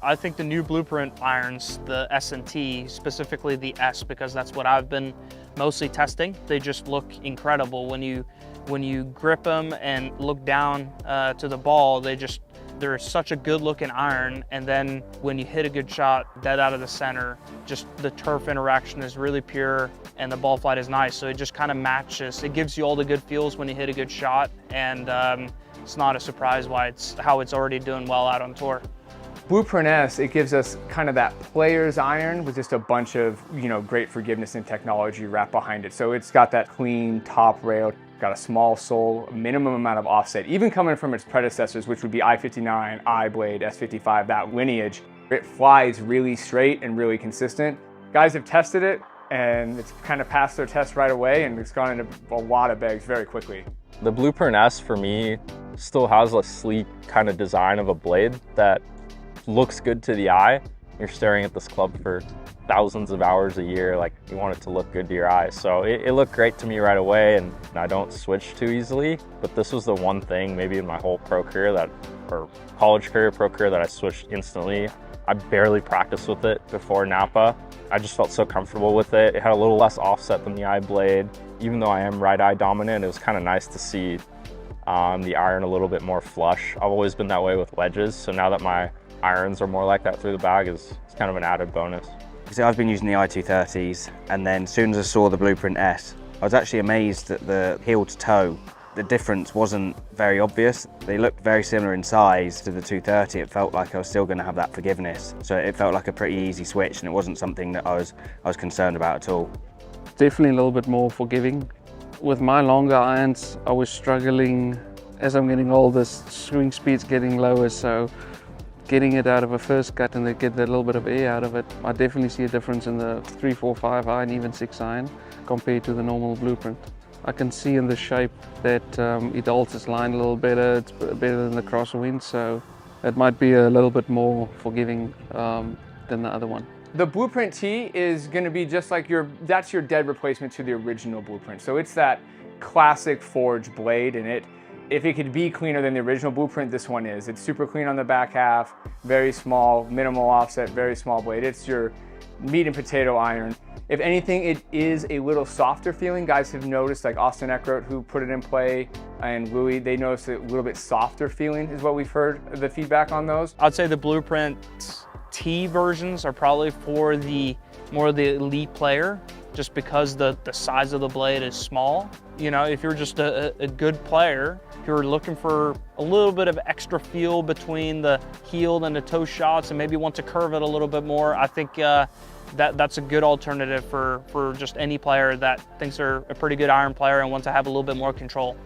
I think the new Blueprint irons, the S and T, specifically the S, because that's what I've been mostly testing, they just look incredible. When you grip them and look down to the ball, they're such a good looking iron. And then when you hit a good shot dead out of the center, just the turf interaction is really pure and the ball flight is nice. So it just kind of matches. It gives you all the good feels when you hit a good shot, and it's not a surprise how it's already doing well out on tour. Blueprint S, it gives us kind of that player's iron with just a bunch of, great forgiveness and technology wrapped behind it. So it's got that clean top rail, got a small sole, minimum amount of offset, even coming from its predecessors, which would be I-59, I-Blade, S55, that lineage. It flies really straight and really consistent. Guys have tested it and it's kind of passed their test right away, and it's gone into a lot of bags very quickly. The Blueprint S for me still has a sleek kind of design of a blade that looks good to the eye. You're staring at this club for thousands of hours a year, like you want it to look good to your eyes. So it looked great to me right away, and I don't switch too easily. But this was the one thing maybe in my whole pro career or college career, pro career, that I switched instantly. I barely practiced with it before Napa. I just felt so comfortable with it. It had a little less offset than the I-Blade. Even though I am right eye dominant, it was kind of nice to see the iron a little bit more flush. I've always been that way with wedges, so now that my irons are more like that through the bag, it's kind of an added bonus. So I've been using the I-230s, and then as soon as I saw the Blueprint S, I was actually amazed that the heel to toe, the difference wasn't very obvious. They looked very similar in size to the 230. It felt like I was still going to have that forgiveness. So it felt like a pretty easy switch, and it wasn't something that I was concerned about at all. Definitely a little bit more forgiving. With my longer irons, I was struggling as I'm getting older, swing speed's getting lower, so getting it out of a first cut and then get a little bit of air out of it, I definitely see a difference in the 3, 4, 5 iron, even 6 iron, compared to the normal Blueprint. I can see in the shape that it holds its line a little better, it's better than the crosswind, so it might be a little bit more forgiving than the other one. The Blueprint T is going to be just like that's your dead replacement to the original Blueprint. So it's that classic forged blade, and if it could be cleaner than the original Blueprint, this one is. It's super clean on the back half, very small, minimal offset, very small blade. It's your meat and potato iron. If anything, it is a little softer feeling. Guys have noticed, like Austin Eckroat, who put it in play, and Louis, they noticed a little bit softer feeling is what we've heard, the feedback on those. I'd say the Blueprint T versions are probably for more of the elite player, just because the size of the blade is small. If you're just a good player, if you're looking for a little bit of extra feel between the heel and the toe shots and maybe want to curve it a little bit more, I think that's a good alternative for just any player that thinks they're a pretty good iron player and wants to have a little bit more control.